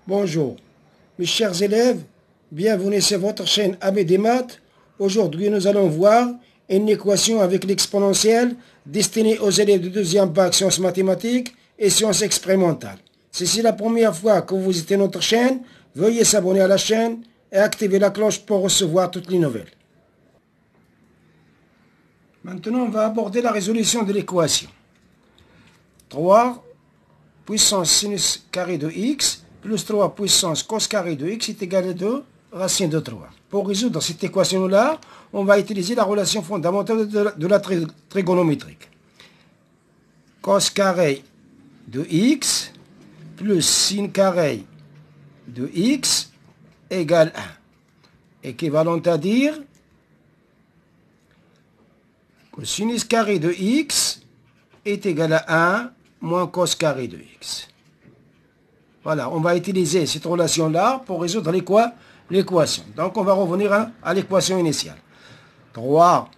Bonjour, mes chers élèves, bienvenue sur votre chaîne AB des maths. Aujourd'hui, nous allons voir une équation avec l'exponentielle destinée aux élèves de deuxième bac sciences mathématiques et sciences expérimentales. Si c'est la première fois que vous visitez notre chaîne, veuillez s'abonner à la chaîne et activer la cloche pour recevoir toutes les nouvelles. Maintenant, on va aborder la résolution de l'équation. 3 puissance sinus carré de x plus 3 puissance cos carré de x est égal à 2 racine de 3. Pour résoudre cette équation-là, on va utiliser la relation fondamentale de la trigonométrique. Cos carré de x plus sin carré de x égale 1. Équivalent à dire que sinus carré de x est égal à 1 moins cos carré de x. Voilà, on va utiliser cette relation-là pour résoudre l'équation. Donc, on va revenir à l'équation initiale. 3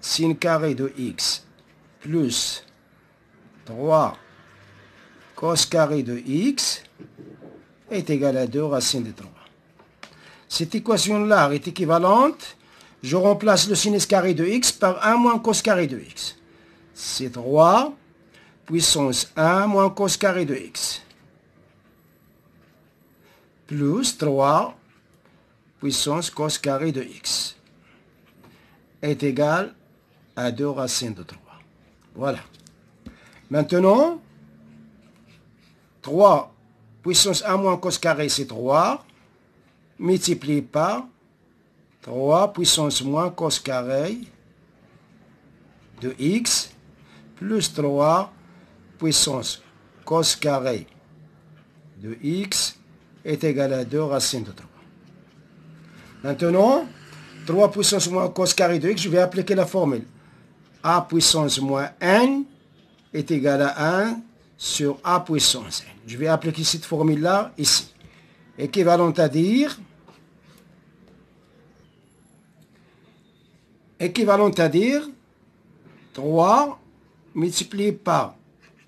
sin carré de x plus 3 cos carré de x est égal à 2 racine de 3. Cette équation-là est équivalente. Je remplace le sinus carré de x par 1 moins cos carré de x. C'est 3 puissance 1 moins cos carré de x plus 3 puissance cos carré de x est égal à 2 racine de 3. Voilà. Maintenant, 3 puissance 1 moins cos carré, c'est 3, multiplié par 3 puissance moins cos carré de x plus 3 puissance cos carré de x est égal à 2 racine de 3. Maintenant, 3 puissance moins cos carré de x, je vais appliquer la formule. A puissance moins n est égal à 1 sur A puissance n. Je vais appliquer cette formule-là ici. Équivalent à dire 3 multiplié par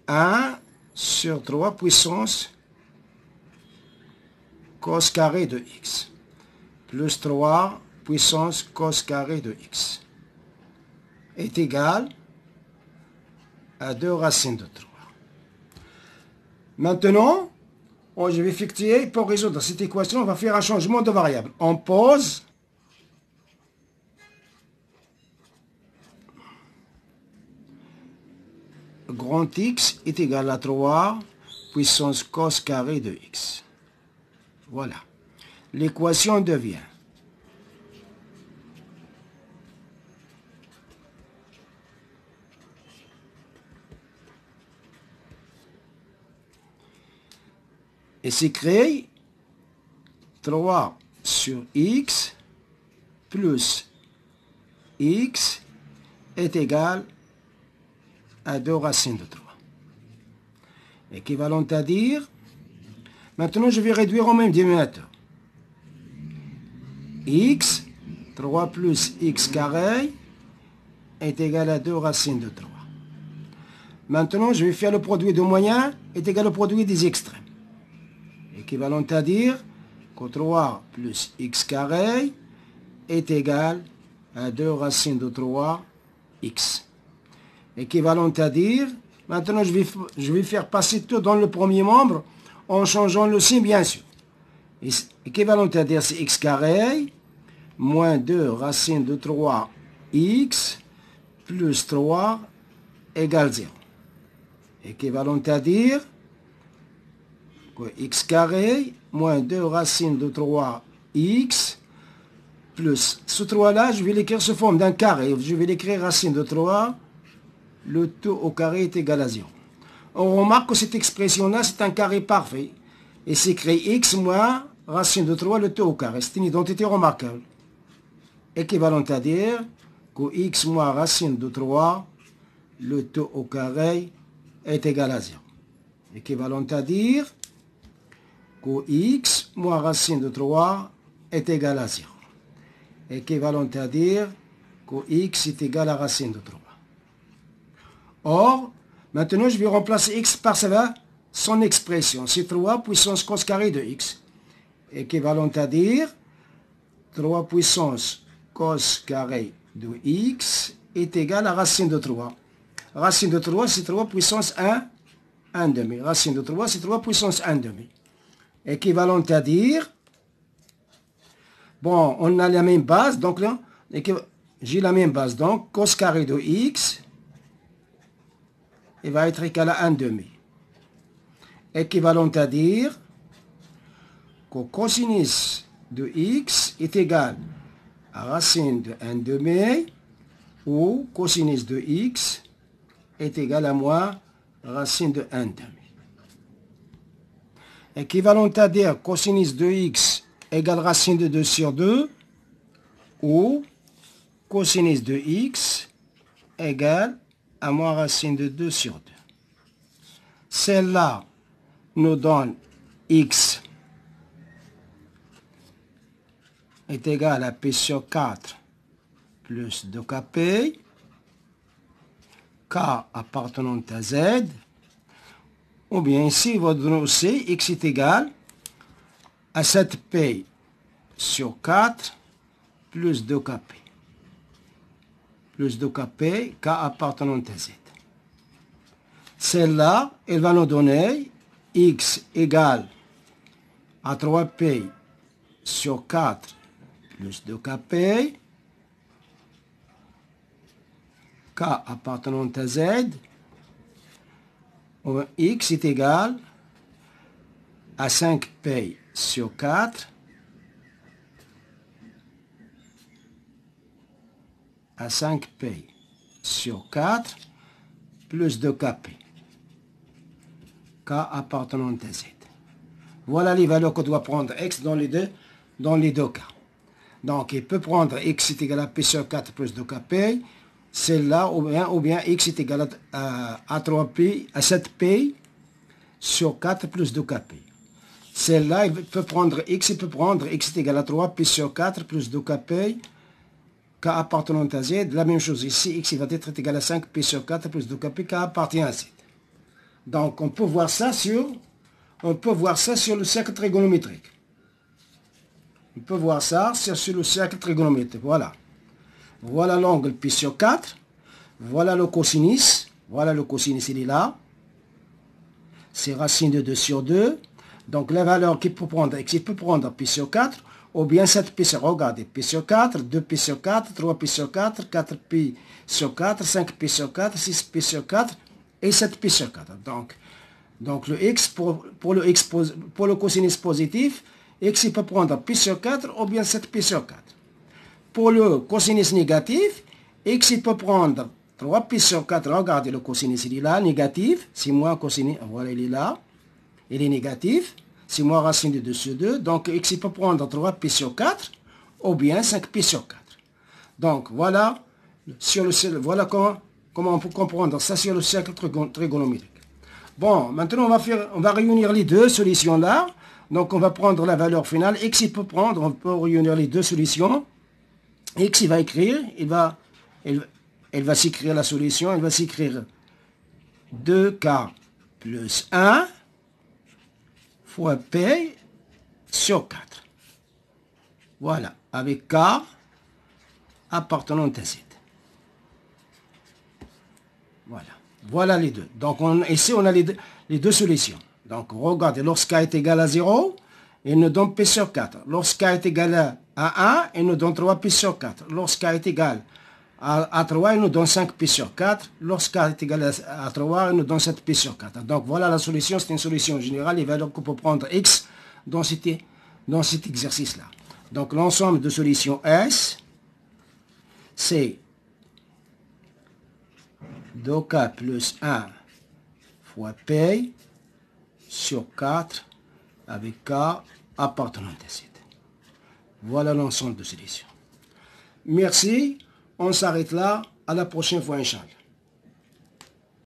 1 sur 3 puissance cos carré de x plus 3 puissance cos carré de x est égal à 2 racines de 3. Maintenant, je vais effectuer, pour résoudre cette équation, on va faire un changement de variable. On pose grand X est égal à 3 puissance cos carré de x. Voilà. L'équation devient et s'écrit 3 sur x plus x est égal à 2 racines de 3. Équivalent à dire, maintenant je vais réduire au même dénominateur. X, 3 plus x carré est égal à 2 racines de 3. Maintenant je vais faire le produit de moyens est égal au produit des extrêmes. Équivalent à dire que 3 plus x carré est égal à 2 racines de 3 x. Équivalent à dire, maintenant je vais faire passer tout dans le premier membre en changeant le signe bien sûr. Équivalent à dire c'est x carré moins 2 racine de 3 x plus 3 égale 0. Équivalent à dire que x carré moins 2 racine de 3 x plus ce 3 là, je vais l'écrire sous forme d'un carré. Je vais l'écrire racine de 3. Le tout au carré est égal à 0. On remarque que cette expression-là, c'est un carré parfait. Et c'est écrit x moins racine de 3, le tout au carré. C'est une identité remarquable. Équivalent à dire que x moins racine de 3, le tout au carré est égal à 0. Équivalent à dire que x moins racine de 3 est égal à 0. Équivalent à dire que x est égal à racine de 3. Or, maintenant, je vais remplacer x par son expression. C'est 3 puissance cos carré de x. Équivalent à dire 3 puissance cos carré de x est égal à racine de 3. Racine de 3, c'est 3 puissance 1 demi. Racine de 3, c'est 3 puissance 1 demi. Équivalent à dire, bon, on a la même base, donc là, j'ai la même base, donc cos carré de x, il va être égal à 1 demi. Équivalent à dire que cosinus de x est égal à racine de 1 demi, ou cosinus de x est égal à moins racine de 1 demi. Équivalent à dire cosinus de x égale racine de 2 sur 2, ou cosinus de x égale à moins racine de 2 sur 2. Celle-là nous donne x est égal à p sur 4 plus 2kp, k appartenant à z, ou bien ici, il va donner aussi x est égal à 7p sur 4 plus 2kp. Plus 2kp, k appartenant à z. Celle-là, elle va nous donner x égale à 3p sur 4 plus 2kp, k appartenant à z, x est égal à 5p sur 4 à 5p sur 4 plus 2kp, k appartenant à z. Voilà les valeurs qu'on doit prendre x dans les deux cas. Donc il peut prendre x est égal à p sur 4 plus 2kp, celle-là, ou bien x est égal à 3p, à 7p sur 4 plus 2kp. Celle-là, il peut prendre x est égal à 3p sur 4 plus 2kp, k appartenant à z. La même chose ici, x va être égal à 5p sur 4 plus 2kp, k appartient à z. Donc on peut voir ça sur le cercle trigonométrique. On peut voir ça sur le cercle trigonométrique. Voilà. Voilà l'angle pi sur 4. Voilà le cosinus. Voilà le cosinus, il est là. C'est racine de 2 sur 2. Donc la valeur qu'il peut prendre, il peut prendre pi sur 4, ou bien 7pi sur, regardez, pi sur 4, 2pi sur 4, 3pi sur 4, 4pi sur 4, 5pi sur 4, 6pi sur 4, et 7pi sur 4. Donc le x, pour le cosinus positif, x il peut prendre pi sur 4, ou bien 7pi sur 4. Pour le cosinus négatif, x il peut prendre 3pi sur 4, regardez le cosinus, il est là, négatif, c'est moins cosinus, voilà il est là, il est négatif, c'est moins racine de 2 sur 2, donc x il peut prendre 3pi sur 4, ou bien 5pi sur 4. Donc voilà, voilà comment on peut comprendre ça sur le cercle trigonométrique. Bon, maintenant on va réunir les deux solutions là, donc on va prendre la valeur finale, x il peut prendre, on peut réunir les deux solutions, x il va écrire, elle va s'écrire la solution, elle va s'écrire 2k plus 1 fois p sur 4. Voilà, avec k appartenant à z. Voilà, voilà les deux. Donc ici on a les deux solutions. Donc regardez, lorsque k est égal à 0, il nous donne p sur 4. Lorsque k est égal à 1, il nous donne 3p sur 4. Lorsque k est égal à 3, il nous donne 5p sur 4. Lorsque k est égal à 3, il nous donne 7p sur 4. Donc voilà la solution, c'est une solution générale, les valeurs qu'on peut prendre x dans cet exercice-là. Donc l'ensemble de solutions S, c'est 2k plus 1 fois p sur 4 avec k appartenant à z. Voilà l'ensemble de solutions. Merci, on s'arrête là, à la prochaine fois, Inch'Allah.